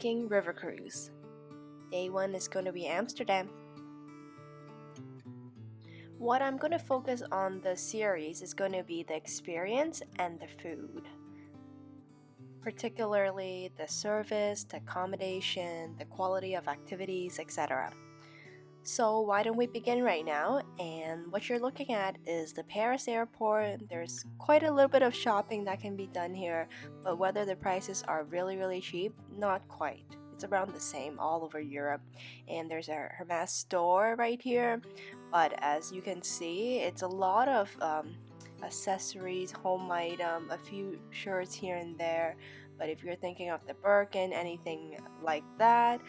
Viking river cruise. Day 1 is going to be Amsterdam. What I'm going to focus on the series is going to be the experience and the food, particularly the service, the accommodation, the quality of activities, etc. So why don't we begin right now? And what you're looking at is the Paris airport. There's quite a little bit of shopping that can be done here, but whether the prices are really cheap, not quite. It's around the same all over Europe. And there's a Hermes store right here, but as you can see, it's a lot of accessories, home item, a few shirts here and there. But if you're thinking of the Birkin, anything like that,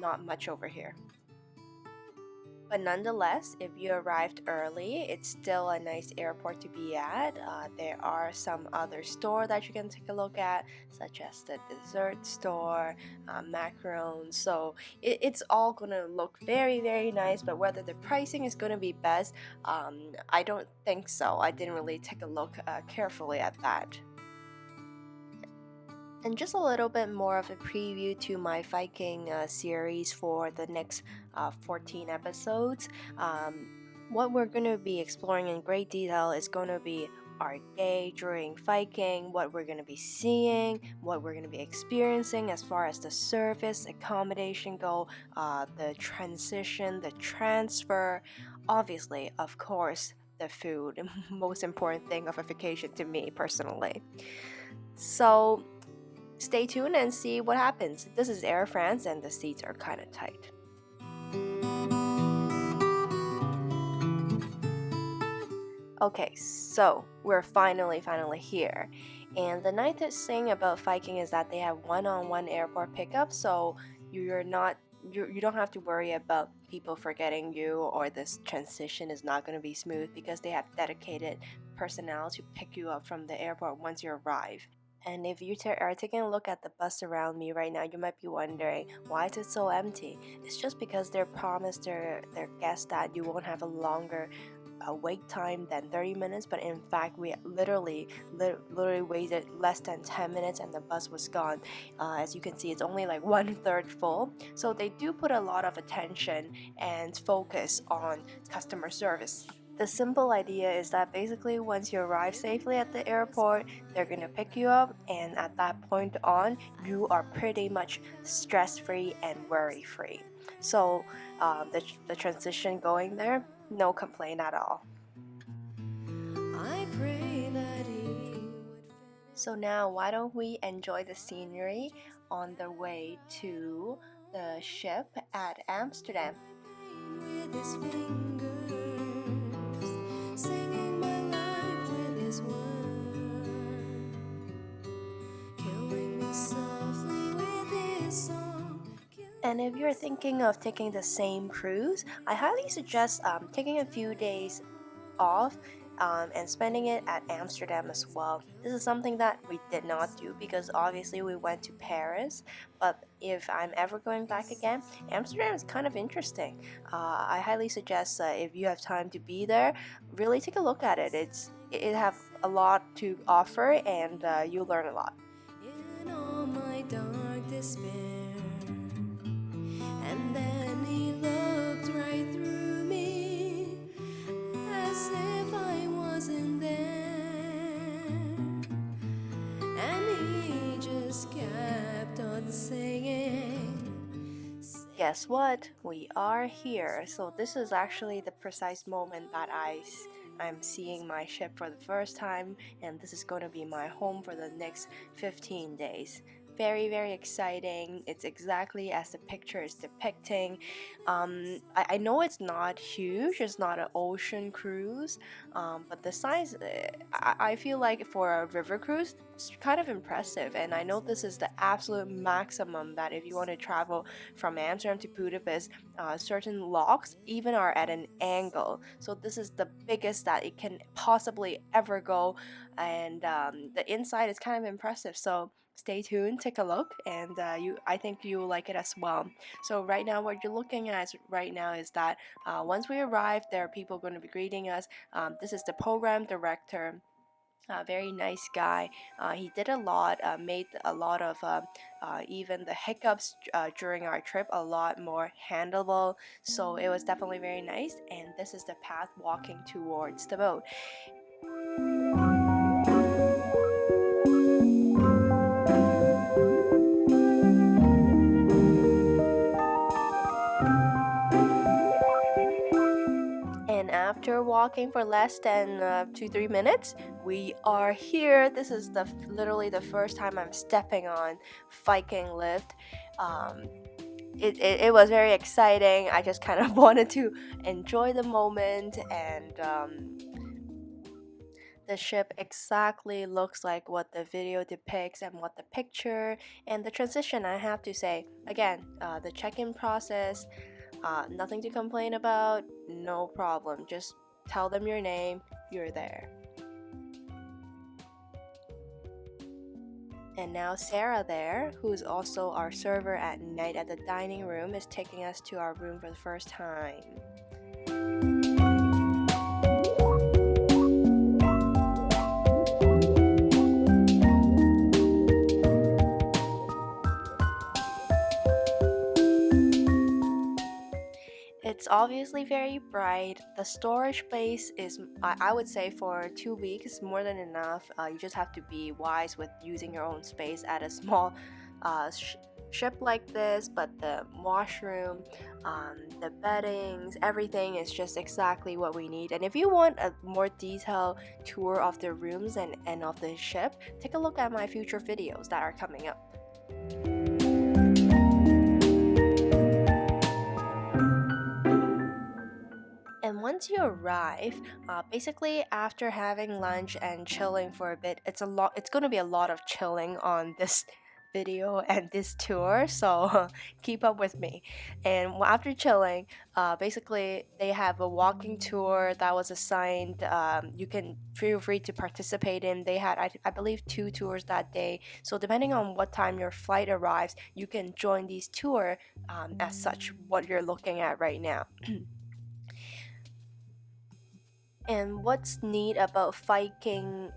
not much over here. But nonetheless, if you arrived early, it's still a nice airport to be at. There are some other stores that you can take a look at, such as the dessert store, macarons. So it's all gonna look very nice. But whether the pricing is gonna be best, I don't think so. I didn't really take a look carefully at that. And just a little bit more of a preview to my Viking series for the next 14 episodes. What we're going to be exploring in great detail is going to be our day during Viking, what we're going to be seeing, what we're going to be experiencing as far as the service, accommodation go, the transition, the transfer, obviously, of course, the food, most important thing of a vacation to me personally. So stay tuned and see what happens. This is Air France and the seats are kind of tight. Okay, so we're finally here. And the nice thing about Viking is that they have one-on-one airport pickup, so you don't have to worry about people forgetting you, or this transition is not going to be smooth because they have dedicated personnel to pick you up from the airport once you arrive. And if you are taking a look at the bus around me right now, you might be wondering, why is it so empty? It's just because they're promised their guests that you won't have a longer wait time than 30 minutes, but in fact we literally waited less than 10 minutes and the bus was gone. As you can see, it's only like 1/3 full, so they do put a lot of attention and focus on customer service. The simple idea is that basically once you arrive safely at the airport, they're going to pick you up, and at that point on, you are pretty much stress-free and worry-free. So the transition going there, no complaint at all. So now why don't we enjoy the scenery on the way to the ship at Amsterdam. And if you're thinking of taking the same cruise, I highly suggest taking a few days off and spending it at Amsterdam as well. This is something that we did not do because obviously we went to Paris, but if I'm ever going back again, Amsterdam is kind of interesting. I highly suggest if you have time to be there, really take a look at it. It have a lot to offer, and you'll learn a lot. In all my dark despair, and then he looked right through me as if I wasn't there, and he just kept on singing. Guess what? We are here. So this is actually the precise moment that I'm seeing my ship for the first time, and this is going to be my home for the next 15 days. Very exciting. It's exactly as the picture is depicting. I know it's not huge, it's not an ocean cruise, but the size, I feel like for a river cruise, it's kind of impressive. And I know this is the absolute maximum that if you want to travel from Amsterdam to Budapest, certain locks even are at an angle. So this is the biggest that it can possibly ever go, and the inside is kind of impressive. So stay tuned, take a look, and I think you will like it as well. So right now what you're looking at right now is that once we arrive, there are people going to be greeting us. This is the program director Very nice guy. He did a lot, made a lot of even the hiccups during our trip a lot more handleable. So it was definitely very nice. And this is the path walking towards the boat. And after walking for less than 2-3 minutes, we are here. This is literally the first time I'm stepping on Viking lift. Um, it was very exciting. I just kind of wanted to enjoy the moment, and the ship exactly looks like what the video depicts and what the picture and the transition. I have to say again, the check-in process, nothing to complain about, no problem. Just tell them your name, you're there. And now Sarah there, who's also our server at night at the dining room, is taking us to our room for the first time. It's obviously very bright. The storage space is, I would say, for 2 weeks, more than enough. You just have to be wise with using your own space at a small ship like this. But the washroom, the beddings, everything is just exactly what we need. And if you want a more detailed tour of the rooms and of the ship, take a look at my future videos that are coming up. And once you arrive, basically after having lunch and chilling for a bit, it's going to be a lot of chilling on this video and this tour, so keep up with me. And after chilling, basically they have a walking tour that was assigned. You can feel free to participate in. They had, I believe, 2 tours that day. So depending on what time your flight arrives, you can join these tour as such. What you're looking at right now. And what's neat about Viking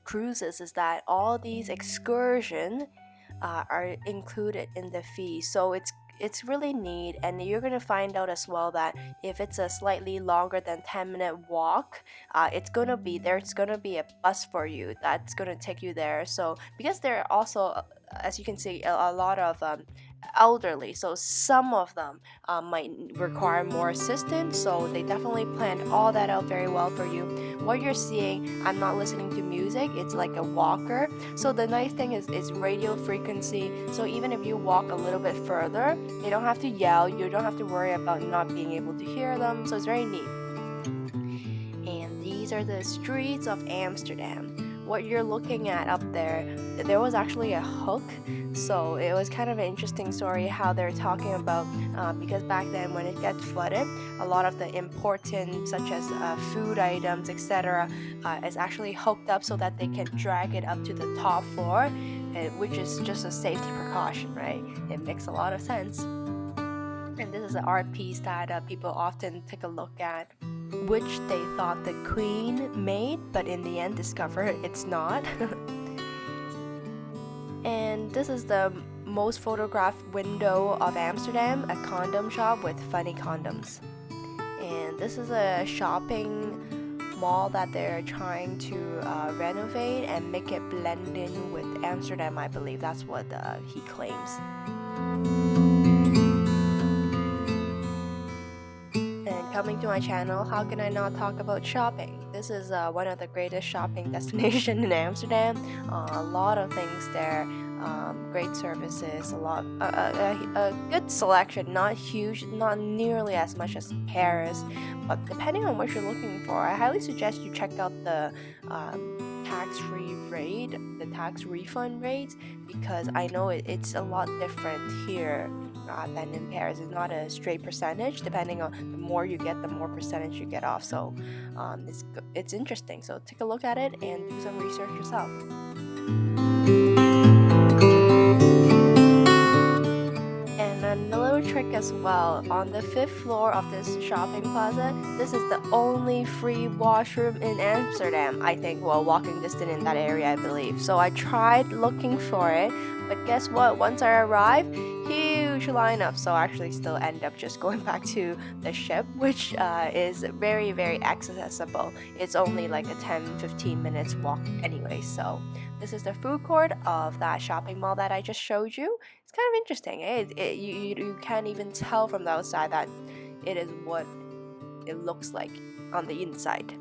cruises is that all these excursions are included in the fee. So it's really neat, and you're gonna find out as well that if it's a slightly longer than 10-minute walk, it's gonna be there's gonna be a bus for you that's gonna take you there. So because there are also, as you can see, a lot of elderly, so some of them might require more assistance, so they definitely planned all that out very well for you. What you're seeing, I'm not listening to music, it's like a walker. So the nice thing is it's radio frequency, so even if you walk a little bit further, you don't have to yell, you don't have to worry about not being able to hear them, so it's very neat. And these are the streets of Amsterdam. What you're looking at up there was actually a hook, so it was kind of an interesting story how they're talking about, because back then when it gets flooded, a lot of the important, such as food items, etc., is actually hooked up so that they can drag it up to the top floor, which is just a safety precaution, right? It makes a lot of sense. And this is an art piece that people often take a look at, which they thought the Queen made, but in the end discovered it's not. And this is the most photographed window of Amsterdam, a condom shop with funny condoms. And this is a shopping mall that they're trying to renovate and make it blend in with Amsterdam, I believe. That's what he claims. Coming to my channel, how can I not talk about shopping? This is one of the greatest shopping destinations in Amsterdam. A lot of things there, great services, a good selection, not huge, not nearly as much as Paris, but depending on what you're looking for, I highly suggest you check out the tax-free rate, the tax refund rates, because I know it's a lot different here than in Paris. It's not a straight percentage. Depending on the more you get, the more percentage you get off. So it's interesting. So take a look at it and do some research yourself. And a little trick as well. On the 5th floor of this shopping plaza, this is the only free washroom in Amsterdam. I think, well, walking distance in that area, I believe. So I tried looking for it, but guess what? Once I arrived, huge lineup. So I actually still end up just going back to the ship, which is very, very accessible. It's only like a 10-15 minutes walk anyway. So this is the food court of that shopping mall that I just showed you. It's kind of interesting. You can't even tell from the outside that it is what it looks like on the inside.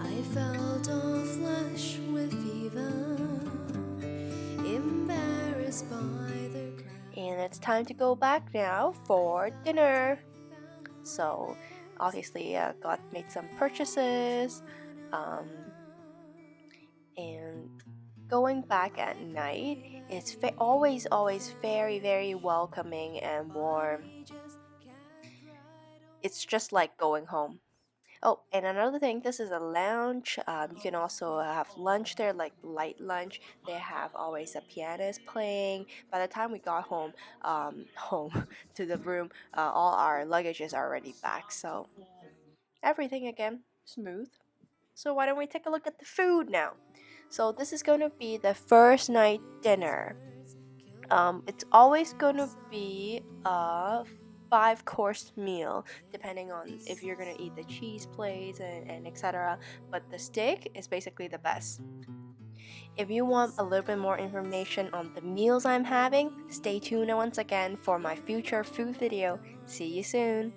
I felt all flush with fever, embarrassed by the crowd. And it's time to go back now for dinner. So obviously, got made some purchases, um, and going back at night is always very, very welcoming and warm. It's just like going home. Oh, and another thing, this is a lounge. You can also have lunch there, like light lunch. They have always a pianist playing. By the time we got home, home to the room, all our luggage is already back. So everything again smooth. So why don't we take a look at the food now? So this is going to be the first night dinner. It's always going to be a 5-course meal, depending on if you're going to eat the cheese plates and etc. But the steak is basically the best. If you want a little bit more information on the meals I'm having, stay tuned once again for my future food video. See you soon!